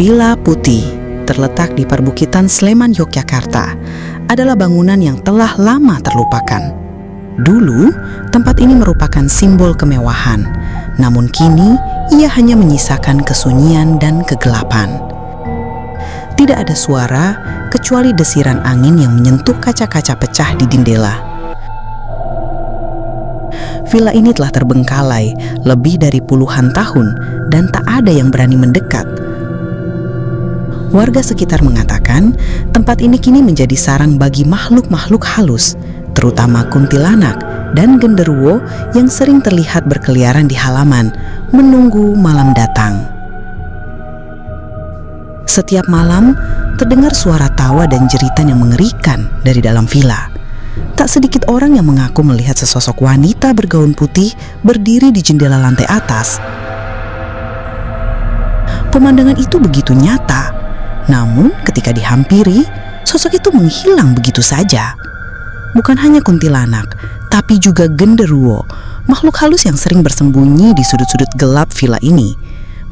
Villa Putih, terletak di perbukitan Sleman, Yogyakarta, adalah bangunan yang telah lama terlupakan. Dulu, tempat ini merupakan simbol kemewahan, namun kini ia hanya menyisakan kesunyian dan kegelapan. Tidak ada suara kecuali desiran angin yang menyentuh kaca-kaca pecah di jendela. Villa ini telah terbengkalai lebih dari puluhan tahun dan tak ada yang berani mendekat. Warga sekitar mengatakan tempat ini kini menjadi sarang bagi makhluk-makhluk halus, terutama kuntilanak dan genderuwo yang sering terlihat berkeliaran di halaman, menunggu malam datang. Setiap malam, terdengar suara tawa dan jeritan yang mengerikan dari dalam villa. Tak sedikit orang yang mengaku melihat sesosok wanita bergaun putih berdiri di jendela lantai atas. Pemandangan itu begitu nyata, namun ketika dihampiri, sosok itu menghilang begitu saja. Bukan hanya kuntilanak, tapi juga genderuwo, makhluk halus yang sering bersembunyi di sudut-sudut gelap villa ini.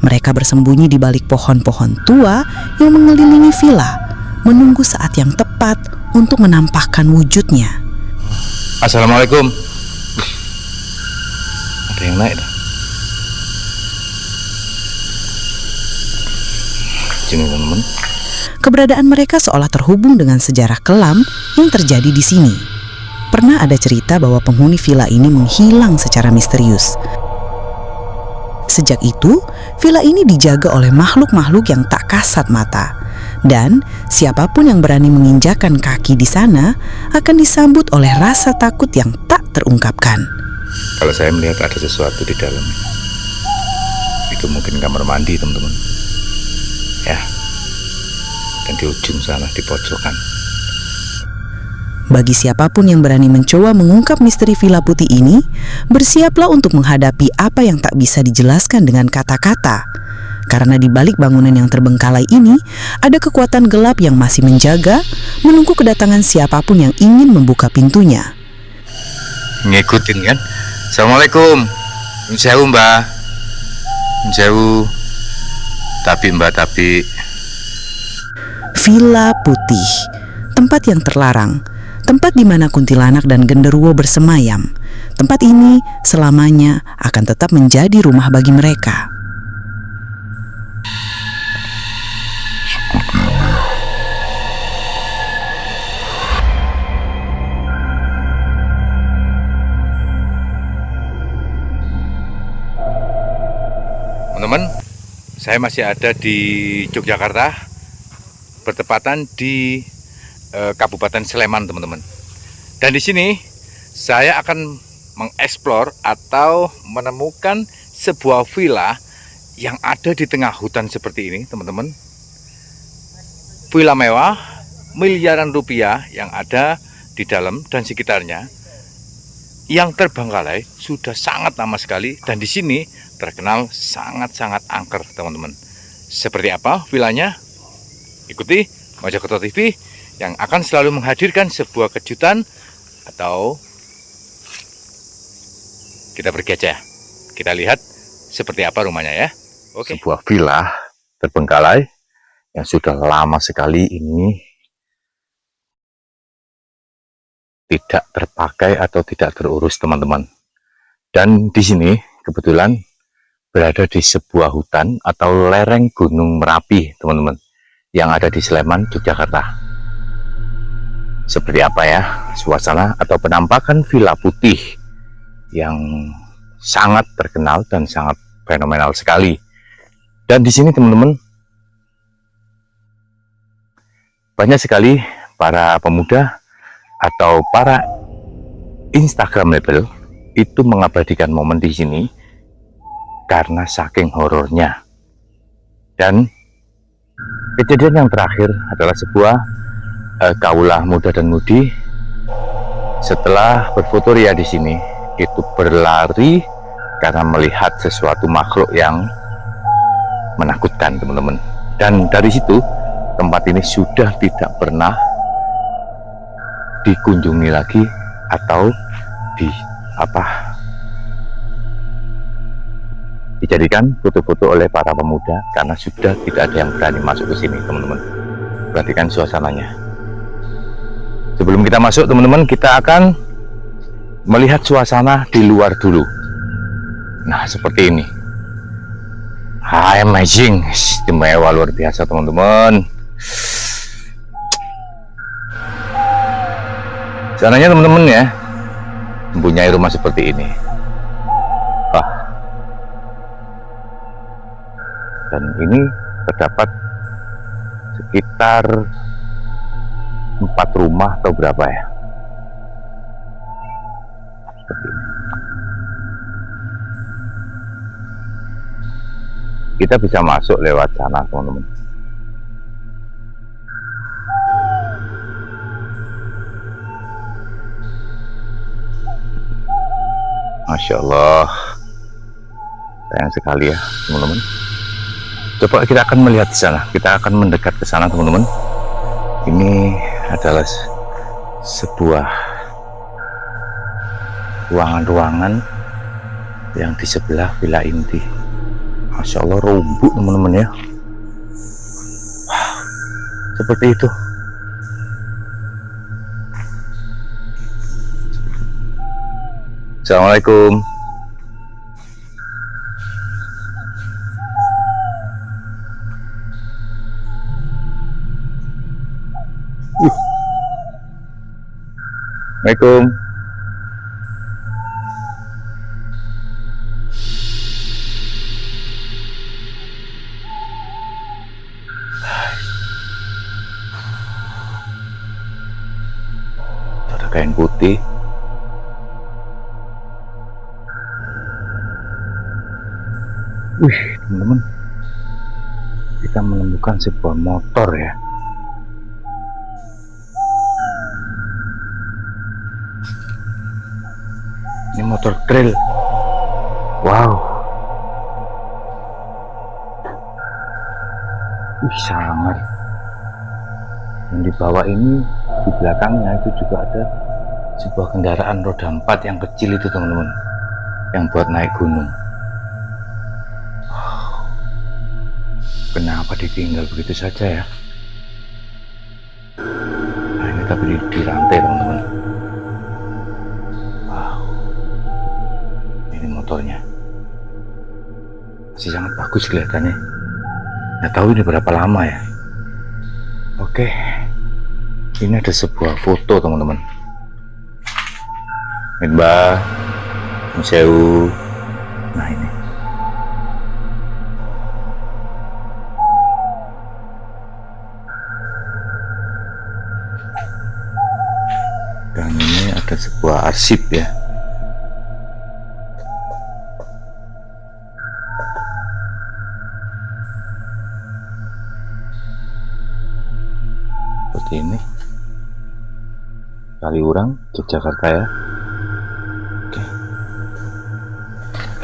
Mereka bersembunyi di balik pohon-pohon tua yang mengelilingi villa, menunggu saat yang tepat untuk menampakkan wujudnya. Assalamualaikum. Ada yang naik dah. Sini teman-teman. Keberadaan mereka seolah terhubung dengan sejarah kelam yang terjadi di sini. Pernah ada cerita bahwa penghuni villa ini menghilang secara misterius. Sejak itu, villa ini dijaga oleh makhluk-makhluk yang tak kasat mata. Dan siapapun yang berani menginjakan kaki di sana akan disambut oleh rasa takut yang tak terungkapkan. Kalau saya melihat ada sesuatu di dalam, itu mungkin kamar mandi teman-teman. Ya, dan di ujung sana di pojokan. Bagi siapapun yang berani mencoba mengungkap misteri Villa Putih ini, bersiaplah untuk menghadapi apa yang tak bisa dijelaskan dengan kata-kata. Karena di balik bangunan yang terbengkalai ini, ada kekuatan gelap yang masih menjaga, menunggu kedatangan siapapun yang ingin membuka pintunya. Ngikutin kan? Assalamualaikum. Sewu mbak. Sewu. Tapi Villa Putih, tempat yang terlarang, tempat di mana kuntilanak dan genderuwo bersemayam. Tempat ini selamanya akan tetap menjadi rumah bagi mereka. teman-teman, saya masih ada di Yogyakarta, bertepatan di Kabupaten Sleman, teman-teman. Dan di sini saya akan mengeksplor atau menemukan sebuah villa yang ada di tengah hutan seperti ini, teman-teman. Villa mewah miliaran rupiah yang ada di dalam dan sekitarnya, yang terbengkalai sudah sangat lama sekali, dan di sini terkenal sangat-sangat angker, teman-teman. Seperti apa villanya? Ikuti Mojokerto TV yang akan selalu menghadirkan sebuah kejutan, atau kita pergi aja. Kita lihat seperti apa rumahnya ya. Oke. Sebuah villa terbengkalai yang sudah lama sekali ini tidak terpakai atau tidak terurus, teman-teman. Dan di sini kebetulan berada di sebuah hutan atau lereng Gunung Merapi, teman-teman, yang ada di Sleman, Yogyakarta. Seperti apa ya suasana atau penampakan Villa Putih yang sangat terkenal dan sangat fenomenal sekali. Dan di sini, teman-teman, banyak sekali para pemuda atau para Instagramable itu mengabadikan momen di sini karena saking horornya. Dan kejadian yang terakhir adalah sebuah kaulah muda dan mudi setelah berfotoria di sini itu berlari karena melihat sesuatu makhluk yang menakutkan, teman-teman. Dan dari situ tempat ini sudah tidak pernah dikunjungi lagi dijadikan foto-foto oleh para pemuda karena sudah tidak ada yang berani masuk ke sini, teman-teman. Perhatikan suasananya. Sebelum kita masuk, teman-teman, kita akan melihat suasana di luar dulu. Nah, seperti ini. Amazing, istimewa luar biasa, teman-teman. Caranya, teman-teman, ya, mempunyai rumah seperti ini. Wah. Dan ini terdapat sekitar 4 rumah atau berapa ya? Seperti ini. Kita bisa masuk lewat sana, teman-teman. Masya Allah, sayang sekali ya, teman-teman. Coba kita akan melihat di sana. Kita akan mendekat ke sana, teman-teman. Ini adalah sebuah ruangan-ruangan yang di sebelah villa inti. Masya Allah, rumbuk, teman-teman ya. Wow, seperti itu. Assalamualaikum. Assalamualaikum. Ada kain putih. Wih, teman-teman, kita menemukan sebuah motor ya. Ini motor trail. Wow. Wih, sangat. Dan di bawah ini, di belakangnya itu juga ada sebuah kendaraan roda 4 yang kecil itu, teman-teman, yang buat naik gunung. Kenapa ditinggal begitu saja ya? Nah, ini tapi di rantai, teman-teman. Wow, ini motornya masih sangat bagus kelihatannya. Nggak tahu ini berapa lama ya. Oke, ini ada sebuah foto, teman-teman. Mbak Museu. Nah, ini dan ini ada sebuah arsip ya. Seperti ini, Kaliurang, Yogyakarta ya. Oke,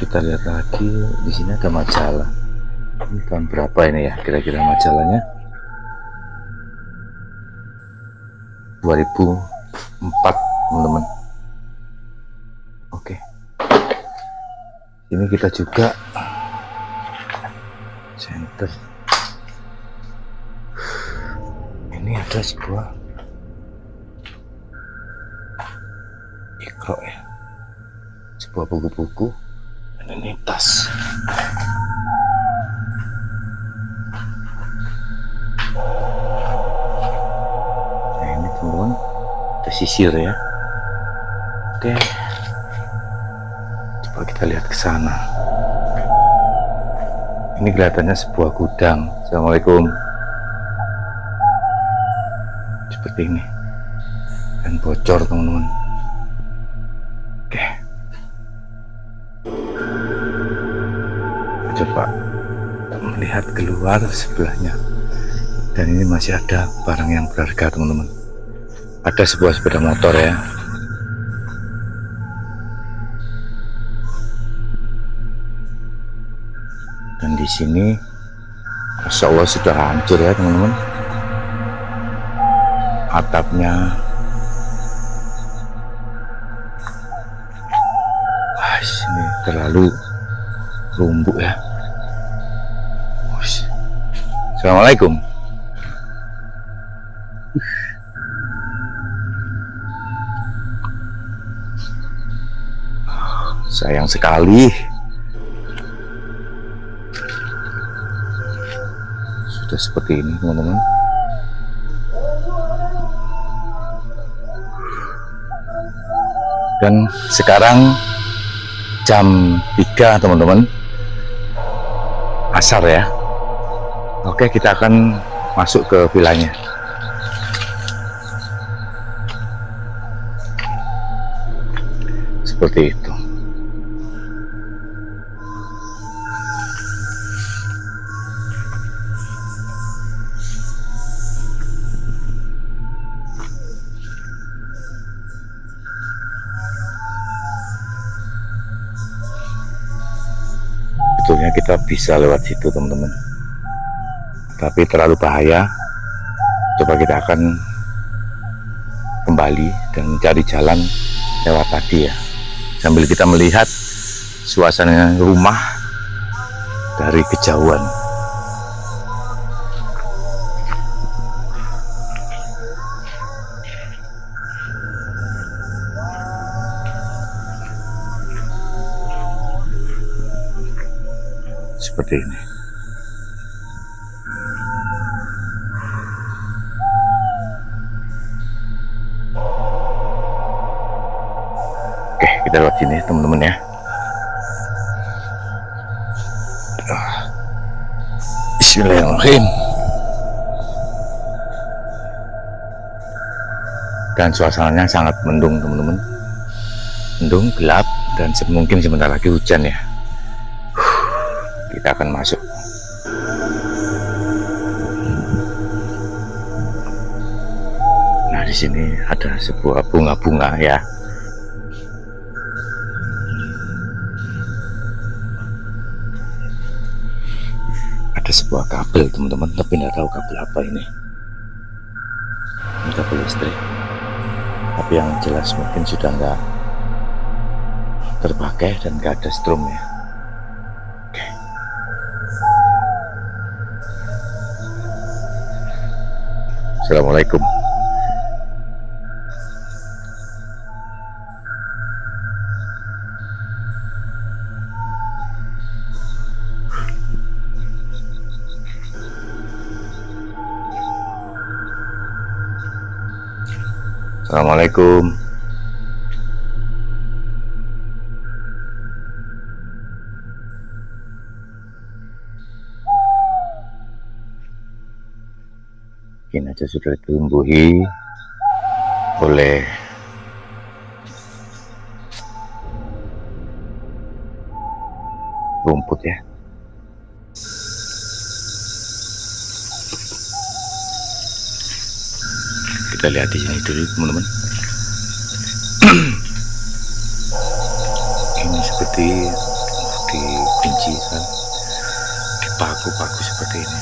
kita lihat lagi. Di sini ada majalah. Ini tahun berapa ini ya kira-kira majalahnya? 2004, teman-teman. Oke, ini kita juga center. Ini ada sebuah Iqra ya, sebuah buku-buku, dan ini tas. Nah, ini, teman-teman, ada sisir ya. Oke, coba kita lihat ke sana. Ini kelihatannya sebuah gudang. Assalamualaikum. Seperti ini, dan bocor, teman-teman. Oke, coba melihat keluar sebelahnya, dan ini masih ada barang yang berharga, teman-teman. Ada sebuah sepeda motor ya. Dan di sini, Masya Allah, sudah hancur ya, teman-teman. Atapnya, ini terlalu rumbuk ya. Assalamualaikum. Sayang sekali sudah seperti ini teman-teman. Dan sekarang jam 3 teman-teman, asar ya. Oke, kita akan masuk ke vilanya. Seperti itu. Sebetulnya kita bisa lewat situ teman-teman, tapi terlalu bahaya. Coba kita akan kembali dan mencari jalan lewat tadi ya, sambil kita melihat suasana rumah dari kejauhan. Seperti ini. Oke, kita lewat sini teman-teman ya. Bismillahirrahmanirrahim. Dan suasananya sangat mendung teman-teman. Mendung, gelap, dan mungkin sebentar lagi hujan ya. Kita akan masuk. Nah, di sini ada sebuah bunga-bunga ya. Ada sebuah kabel teman-teman, tapi nggak tahu kabel apa ini. Ini kabel listrik. Tapi yang jelas mungkin sudah nggak terpakai dan nggak ada strum ya. Assalamualaikum. Assalamualaikum. Ini aja sudah ditumbuhi oleh rumput ya. Kita lihat di sini dulu teman-teman. Ini seperti dikunci kan, dipaku-paku seperti ini.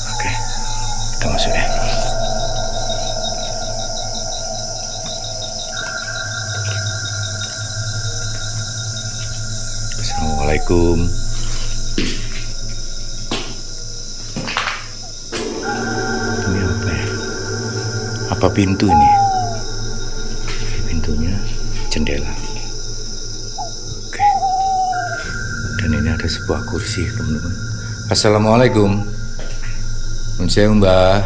Oke, kita masuk ya. Assalamualaikum. Ini apa ya? Apa pintu ini? Pintunya jendela. Oke. Dan ini ada sebuah kursi teman-teman. Assalamualaikum. Saya Mbak.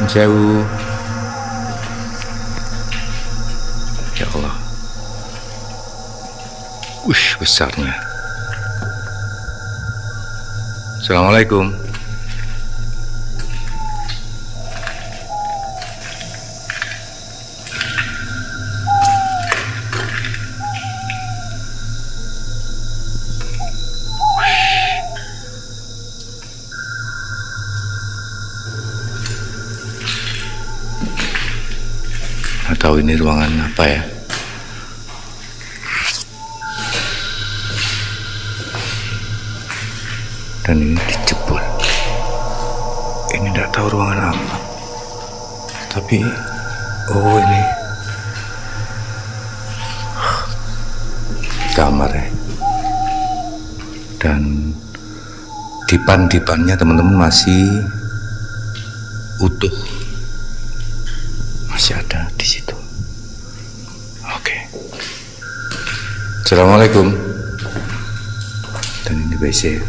Sewu. Ya Allah. Wush, besarnya. Assalamualaikum. Nggak tahu ini ruangan apa ya. Dan ini dijebol. Ini nggak tahu ruangan apa. Tapi oh ini kamar ya. Dan dipan-dipannya teman-teman masih utuh, masih ada di situ. Oke. Assalamualaikum. Dan ini WC.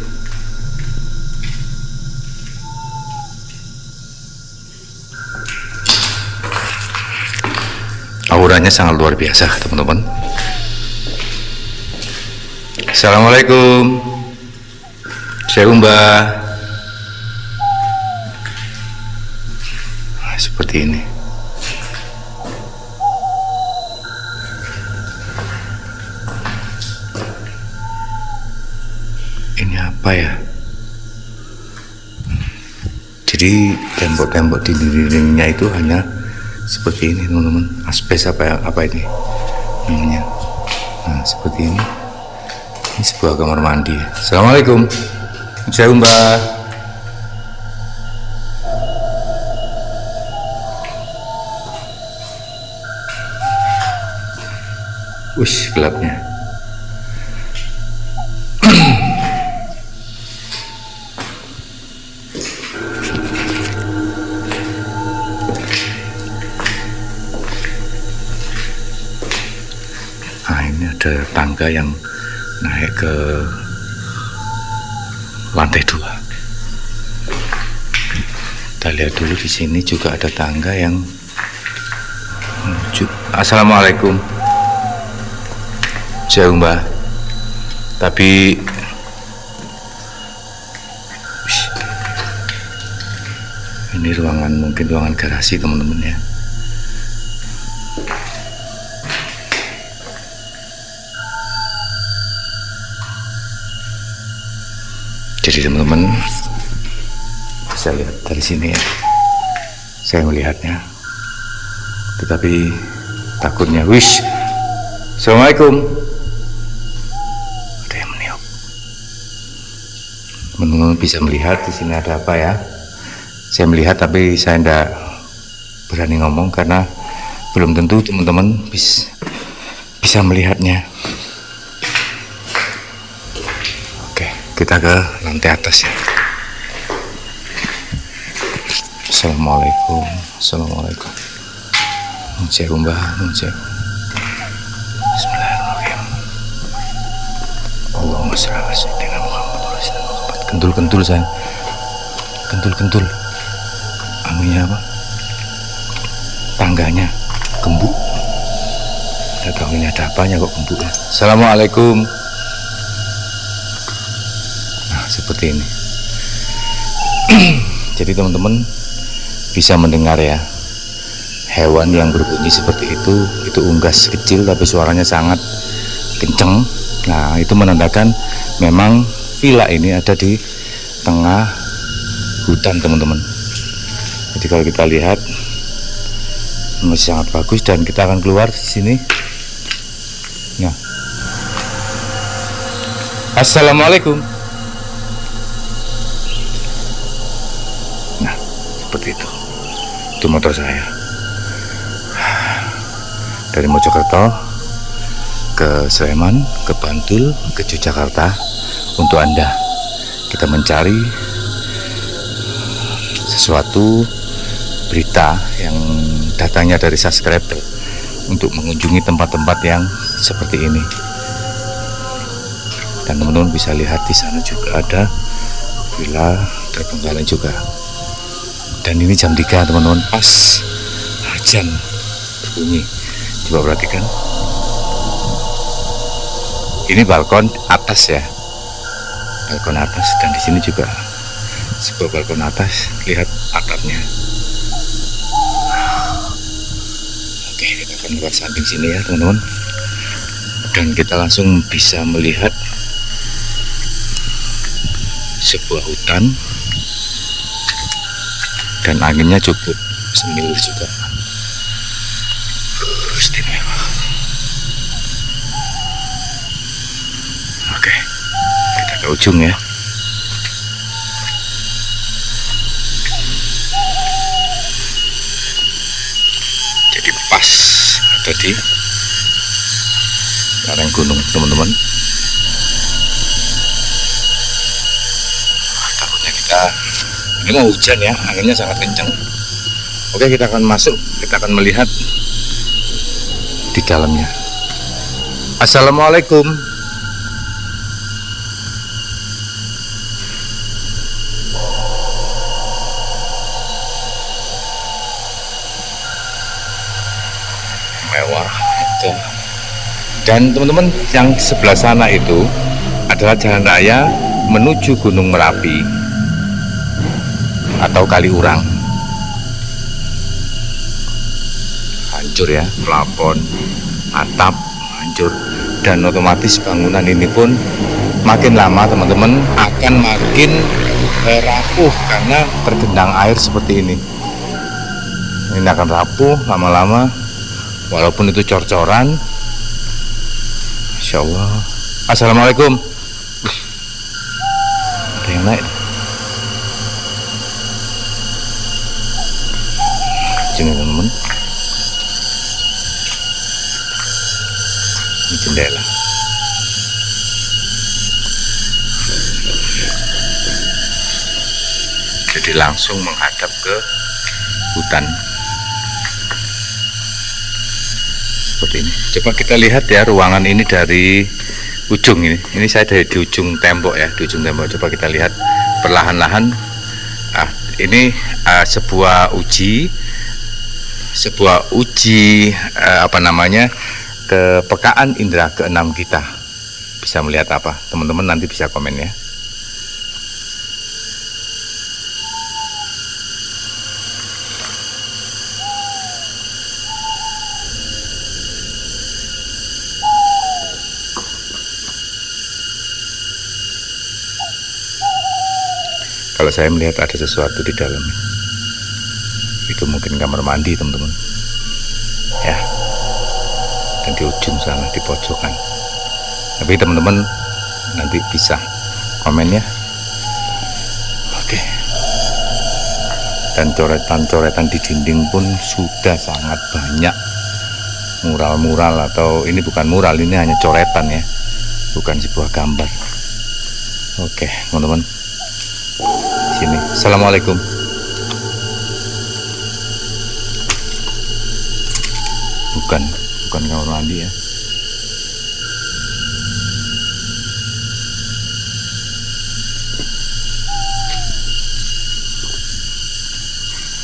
Auranya sangat luar biasa teman-teman. Assalamualaikum. Saya Mbak. Nah, seperti ini. Ini apa ya? Jadi tembok-tembok di dindingnya itu hanya seperti ini teman-teman. Asbes apa ini namanya? Nah seperti ini. Ini sebuah kamar mandi. Assalamualaikum. Saya Mbak. Wih, gelapnya. Nah, ini ada tangga yang naik ke lantai 2. Kita lihat dulu di sini juga ada tangga yang menuju. Assalamualaikum. Jauh Mbak. Tapi ini ruangan, mungkin ruangan garasi teman-teman ya. Jadi teman-teman bisa lihat dari sini ya, saya melihatnya, tetapi takutnya. Wish. Assalamualaikum. Ada yang meniup. Teman-teman bisa melihat di sini ada apa ya? Saya melihat tapi saya tidak berani ngomong karena belum tentu teman-teman bisa melihatnya. Kita ke lantai atas ya. Assalamualaikum. Assalamualaikum. Nuncek Mbah, nuncek. Bismillahirrahmanirrahim. Allahumma shalli ala sayyidina Muhammad. Kentul-kentul sayang. Kentul-kentul. Anunya apa? Tangganya gembuk. Tidak tahu ini ada apanya kok gembuknya. Assalamualaikum. Seperti ini. Jadi teman-teman bisa mendengar ya, hewan yang berbunyi seperti itu unggas kecil tapi suaranya sangat kenceng. Nah itu menandakan memang villa ini ada di tengah hutan teman-teman. Jadi kalau kita lihat masih sangat bagus dan kita akan keluar di sini. Nah, assalamualaikum. Seperti itu motor saya dari Mojokerto ke Sleman, ke Bantul, ke Yogyakarta untuk Anda. Kita mencari sesuatu berita yang datangnya dari subscriber untuk mengunjungi tempat-tempat yang seperti ini. Dan teman-teman bisa lihat di sana juga ada villa terbengkalai juga. Dan ini jam 3 teman-teman, pas azan berbunyi. Coba perhatikan. Ini balkon atas ya, balkon atas, dan di sini juga sebuah balkon atas. Lihat atapnya. Oke, kita akan lewat samping sini ya teman-teman, dan kita langsung bisa melihat sebuah hutan. Dan anginnya cukup semilir juga. Istimewa. Oke, kita ke ujung ya. Jadi pas ada di lereng gunung teman-teman. Takutnya ini mau hujan ya, anginnya sangat kencang. Oke, kita akan masuk, kita akan melihat di dalamnya. Assalamualaikum. Mewah. Dan teman-teman, yang sebelah sana itu adalah jalan raya menuju Gunung Merapi atau Kaliurang. Hancur ya, plafon, atap hancur, dan otomatis bangunan ini pun makin lama teman-teman akan makin rapuh karena tergenang air seperti ini. Ini akan rapuh lama-lama, walaupun itu cor-coran. Masya Allah. Assalamualaikum. Ada yang naik. Sini teman-teman. Ini jendela. Jadi langsung menghadap ke hutan. Seperti ini. Coba kita lihat ya ruangan ini dari ujung ini. Ini saya dari di ujung tembok ya, di ujung tembok. Coba kita lihat perlahan-lahan. Ini sebuah uji kepekaan indera keenam kita. Bisa melihat apa? Teman-teman nanti bisa komen ya. Kalau saya melihat ada sesuatu di dalam, itu mungkin kamar mandi teman-teman ya, dan di ujung sana di pojokan. Tapi teman-teman nanti bisa komen ya. Oke. Dan coretan-coretan di dinding pun sudah sangat banyak. Mural-mural, atau ini bukan mural, ini hanya coretan ya, bukan sebuah gambar. Oke teman-teman, sini. Assalamualaikum. Bukan kamar mandi ya.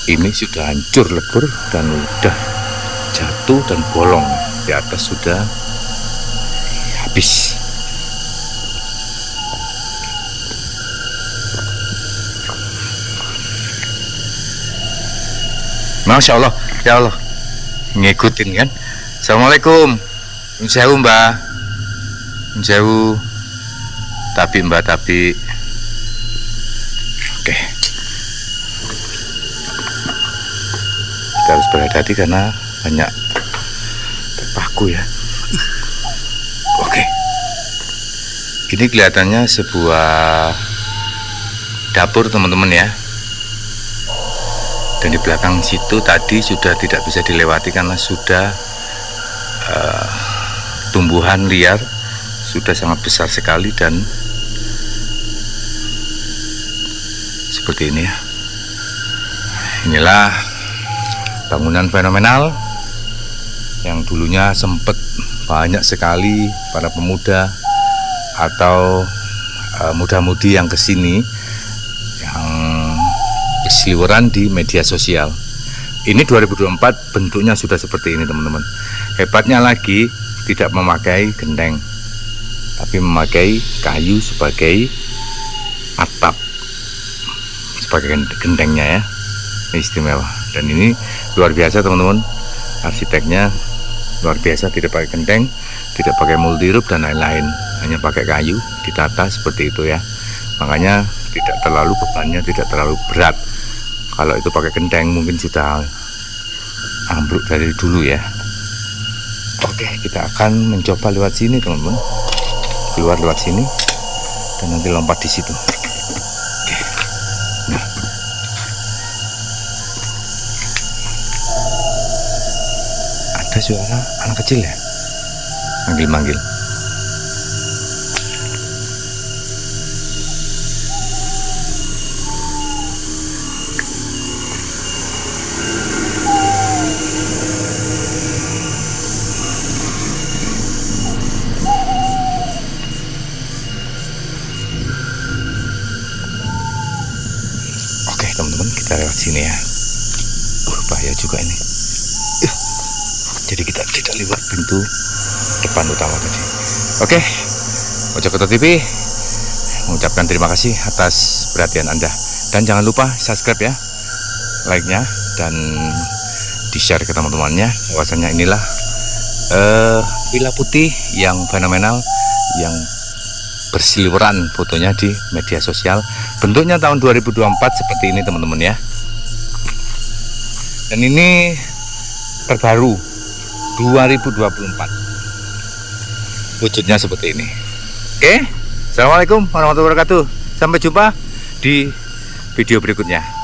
Ini sudah hancur lebur dan udah jatuh dan bolong. Di atas sudah habis. Masya Allah, ya Allah, ngikutin kan. Assalamualaikum. Nyun sewu mbak. Nyun sewu. Tapi mbak, tapi oke. Kita harus berhati-hati karena banyak terpaku ya. Oke. Ini kelihatannya sebuah dapur teman-teman ya. Dan di belakang situ tadi sudah tidak bisa dilewati karena sudah tumbuhan liar sudah sangat besar sekali, dan seperti ini ya. Inilah bangunan fenomenal yang dulunya sempat banyak sekali para pemuda atau muda-mudi yang kesini yang berseliweran di media sosial. Ini 2024 bentuknya sudah seperti ini teman-teman. Hebatnya lagi tidak memakai genteng, tapi memakai kayu sebagai atap, sebagai gentengnya ya. Ini istimewa. Dan ini luar biasa teman-teman. Arsiteknya luar biasa, tidak pakai genteng, tidak pakai multi roof dan lain-lain, hanya pakai kayu ditata seperti itu ya. Makanya tidak terlalu bebannya, tidak terlalu berat. Kalau itu pakai genteng mungkin sudah ambruk dari dulu ya. Oke, kita akan mencoba lewat sini teman-teman. Keluar lewat sini dan nanti lompat di situ. Oke. Nah. Ada suara anak kecil ya? Manggil-manggil. sini ya. Bahaya juga ini. Jadi kita tidak lewat pintu depan utama tadi. Oke, Mojokerto TV mengucapkan terima kasih atas perhatian Anda. Dan jangan lupa subscribe ya, like-nya, dan di-share ke teman-temannya. Bahwasanya inilah villa putih yang fenomenal, yang berseliweran fotonya di media sosial. Bentuknya tahun 2024 seperti ini teman-teman ya. Dan ini terbaru 2024. Wujudnya seperti ini. Oke, assalamualaikum warahmatullahi wabarakatuh. Sampai jumpa di video berikutnya.